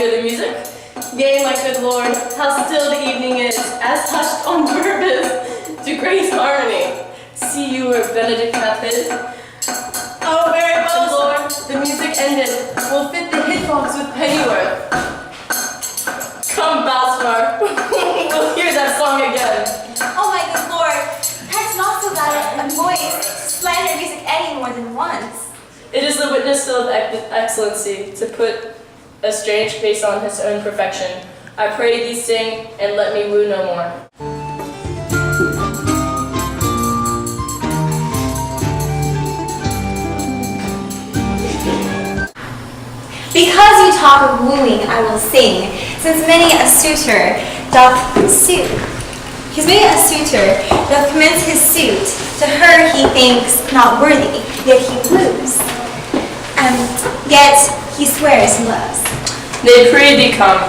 hear the music? Yea, my good lord, how still the evening is, as hushed on purpose to grace harmony. See you where Benedict hath hid. Oh, very well, lord, the music ended. We'll fit the hitbox with pennyworth. Come, Balthazar, we'll hear that song again. Oh, my good lord, perhaps not so bad a voice to slander music any more than once. It is the witness of excellency to put a strange face on his own perfection. I pray thee sing, and let me woo no more. Because you talk of wooing, I will sing, since many a suitor doth commence his suit. To her he thinks not worthy, yet he woos. Yet he swears he loves. They pray thee come,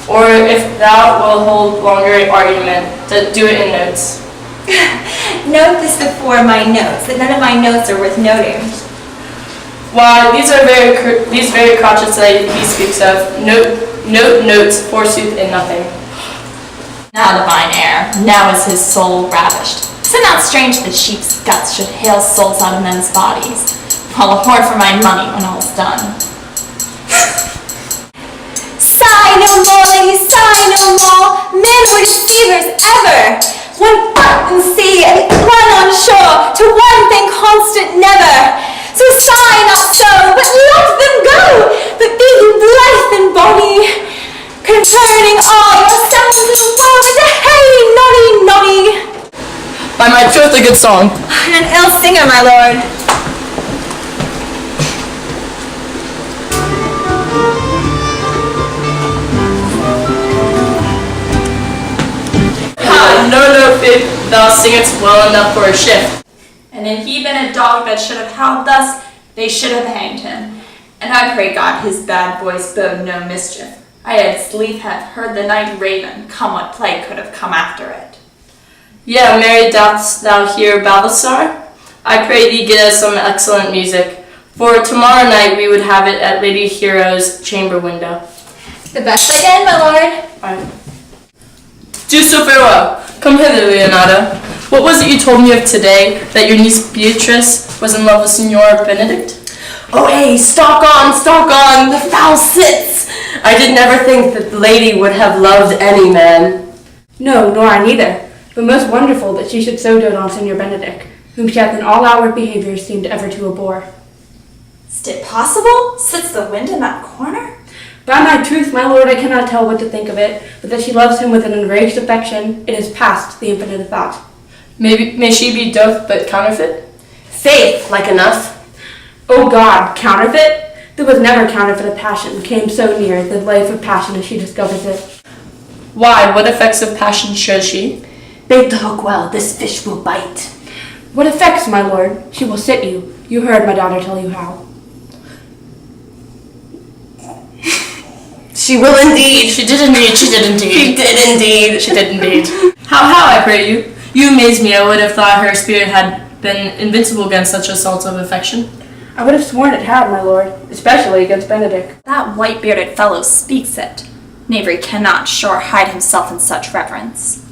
or if thou wilt hold longer argument, to do it in notes. Note this before my notes, that none of my notes are worth noting. Why, these very crotchets that he speaks of, notes, forsooth, in nothing. Now divine air, now is his soul ravished. Is it not strange that sheep's guts should hale souls out of men's bodies? I'll hoard for my money when all's done. Sigh no more, lady, sigh no more. Men were deceivers ever. One part in sea and one on shore, to one thing constant never. So sigh not so, but let them go, but be you blithe in body, concerning all your sounds in woe, and hey, noddy, noddy. By my troth, a good song. An ill singer, my lord. No, if thou singest well enough for a shift. And had he been a dog that should have howled thus, they should have hanged him. And I pray God his bad voice bode no mischief. I had lief have heard the night raven, come what plague could have come after it. Yeah, Mary, dost thou hear, Balthazar? I pray thee get us some excellent music, for tomorrow night we would have it at Lady Hero's chamber window. The best I can, my lord. Alright. Do so farewell. Come hither, Leonardo. What was it you told me of today, that your niece Beatrice was in love with Signor Benedict? Oh, hey, stalk on, the foul sits! I did never think that the lady would have loved any man. No, nor I neither, but most wonderful that she should so dote on Signor Benedict, whom she hath in all outward behaviour seemed ever to abhor. Is it possible? Sits the wind in that corner? By my truth, my lord, I cannot tell what to think of it, but that she loves him with an enraged affection, it is past the infinite of thought. May she be doth but counterfeit? Faith, like enough. O God, counterfeit? There was never counterfeit of passion, came so near the life of passion as she discovers it. Why, what effects of passion shows she? Bait the hook well, this fish will bite. What effects, my lord? She will sit you. You heard my daughter tell you how. She will indeed. She did indeed. She did indeed. How, I pray you? You amaze me. I would have thought her spirit had been invincible against such assaults of affection. I would have sworn it had, my lord, especially against Benedict. That white-bearded fellow speaks it. Knavery cannot sure hide himself in such reverence.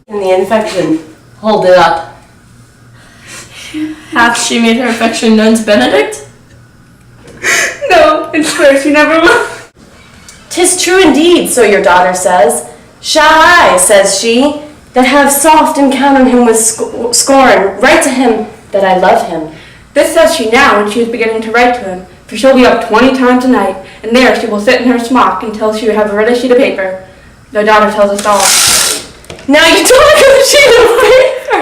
In the infection, hold it up. Hath she made her affection known to Benedict? No, and swear she never will. 'Tis true indeed, so your daughter says. Shall I, says she, that have soft encountered him with scorn, write to him that I love him. This says she now when she is beginning to write to him, for she'll be up 20 times a night, and there she will sit in her smock until she have read a sheet of paper. Your daughter tells us all. Now you talk of a sheet of paper.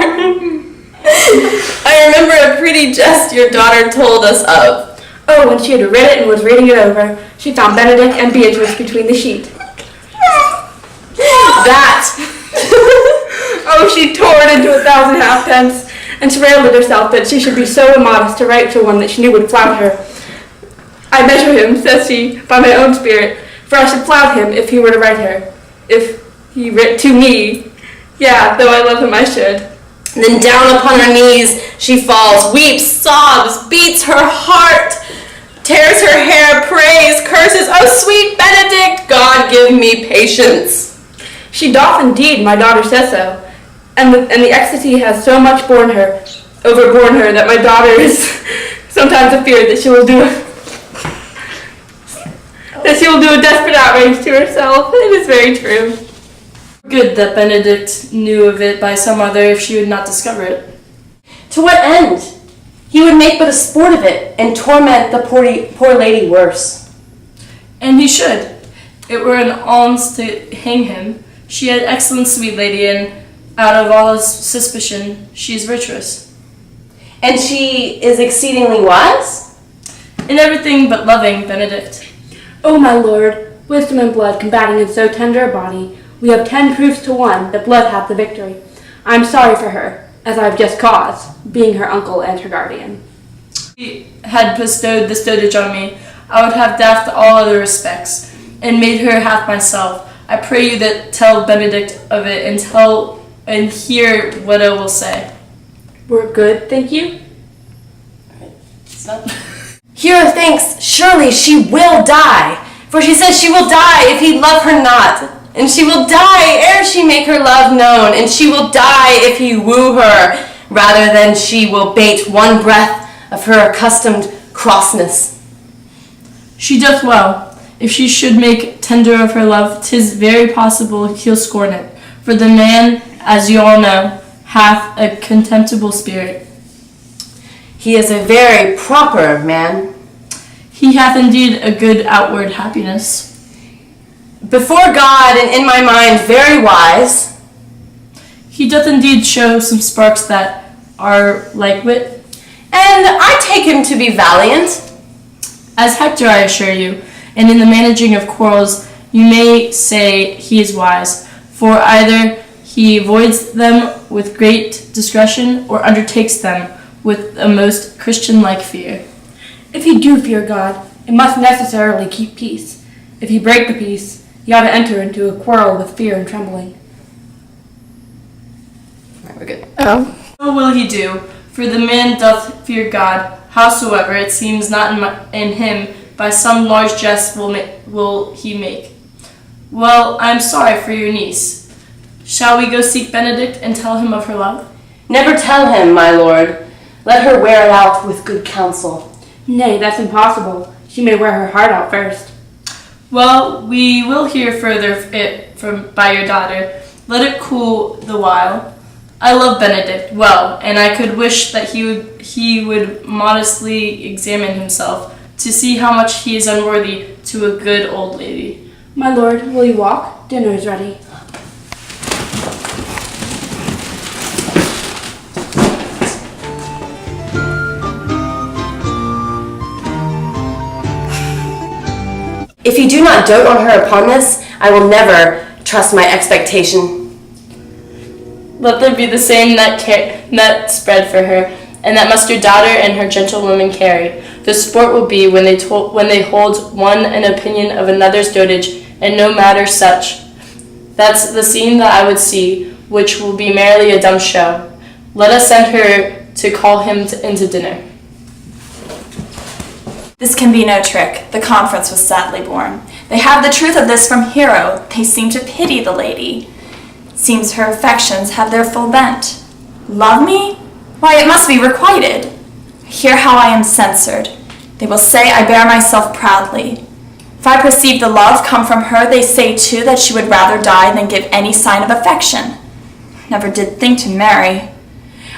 I remember a pretty jest your daughter told us of. Oh, when she had read it and was reading it over, she found Benedict and Beatrice between the sheet. That! Oh, she tore it into 1,000 halfpence, and she railed at herself that she should be so immodest to write to one that she knew would flout her. I measure him, says she, by my own spirit, for I should flout him if he were to write her. If he writ to me, yeah, though I love him I should. Then down upon her knees she falls, weeps, sobs, beats her heart. tears her hair, prays, curses. Oh, sweet Benedict, God give me patience. She doth indeed, my daughter says so. And the ecstasy has so much overborne her, that my daughter is sometimes afeard that she will do a desperate outrage to herself. It is very true. Good that Benedict knew of it by some other if she would not discover it. To what end? He would make but a sport of it, and torment the poor lady worse. And he should. It were an alms to hang him. She had excellent sweet lady, and out of all his suspicion, she is virtuous. And she is exceedingly wise? In everything but loving, Benedict. O my lord, wisdom and blood combating in so tender a body, we have 10 proofs to 1 that blood hath the victory. I am sorry for her, as I have just cause, being her uncle and her guardian. If he had bestowed this dotage on me, I would have daft all other respects, and made her half myself. I pray you that tell Benedict of it, and hear what I will say. We're good, thank you. Hear her thanks, surely she will die. For she says she will die if he love her not. And she will die ere she make her love known. And she will die if he woo her, rather than she will bate one breath of her accustomed crossness. She doth well. If she should make tender of her love, 'tis very possible he'll scorn it. For the man, as you all know, hath a contemptible spirit. He is a very proper man. He hath indeed a good outward happiness. Before God and in my mind very wise. He doth indeed show some sparks that are like wit. And I take him to be valiant. As Hector, I assure you, and in the managing of quarrels, you may say he is wise, for either he avoids them with great discretion, or undertakes them with a most Christian-like fear. If he do fear God, it must necessarily keep peace. If he break the peace, he ought to enter into a quarrel with fear and trembling. Alright, we're good. So will he do, for the man doth fear God, howsoever it seems not in him, by some large jest will he make. Well, I am sorry for your niece. Shall we go seek Benedict and tell him of her love? Never tell him, my lord. Let her wear it out with good counsel. Nay, that's impossible. She may wear her heart out first. Well, we will hear further by your daughter. Let it cool the while. I love Benedict well, and I could wish that he would modestly examine himself to see how much he is unworthy to a good old lady. My lord, will you walk? Dinner is ready. If you do not dote on her upon this, I will never trust my expectation. Let there be the same net spread for her, and that must your daughter and her gentlewoman carry. The sport will be when they hold one an opinion of another's dotage, and no matter such. That's the scene that I would see, which will be merely a dumb show. Let us send her to call him into dinner. This can be no trick. The conference was sadly born. They have the truth of this from Hero. They seem to pity the lady. Seems her affections have their full bent. Love me? Why, it must be requited. Hear how I am censored. They will say I bear myself proudly. If I perceive the love come from her, they say too that she would rather die than give any sign of affection. Never did think to marry.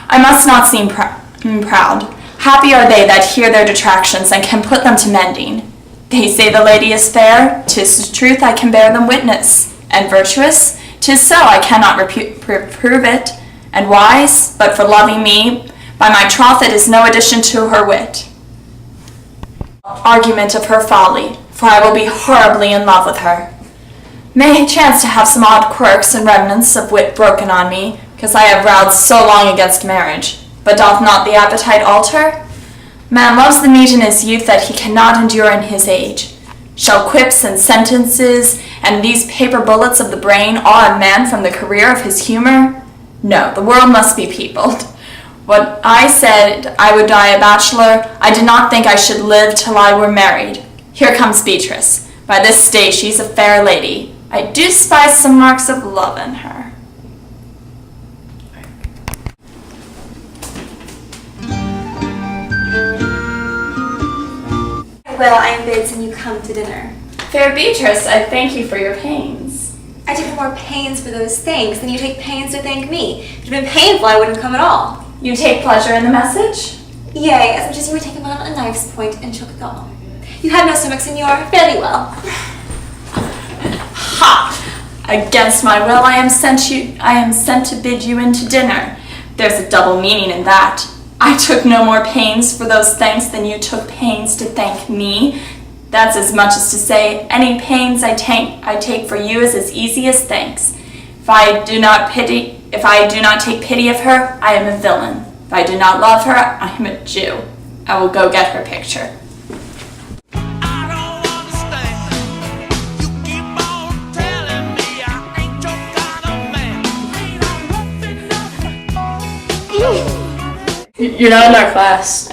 I must not seem proud. Happy are they that hear their detractions and can put them to mending. They say the lady is fair, 'tis truth I can bear them witness, and virtuous, 'tis so I cannot reprove it, and wise, but for loving me, by my troth it is no addition to her wit. Argument of her folly, for I will be horribly in love with her. May chance to have some odd quirks and remnants of wit broken on me, because I have railed so long against marriage. But doth not the appetite alter? Man loves the meat in his youth that he cannot endure in his age. Shall quips and sentences and these paper bullets of the brain awe a man from the career of his humor? No, the world must be peopled. When I said I would die a bachelor, I did not think I should live till I were married. Here comes Beatrice. By this day she's a fair lady. I do spy some marks of love in her. Well, I am bid and you come to dinner. Fair Beatrice, I thank you for your pains. I take more pains for those thanks than you take pains to thank me. If it had been painful, I wouldn't come at all. You take pleasure in the message? Yea, as much as you would take him on a knife's point and choke a gall. You have no stomach, senor. Fairly well. Ha! Against my will, I am sent to bid you in to dinner. There's a double meaning in that. I took no more pains for those thanks than you took pains to thank me. That's as much as to say, any pains I take for you is as easy as thanks. If I do not take pity of her, I am a villain. If I do not love her, I am a Jew. I will go get her picture. You're not in our class.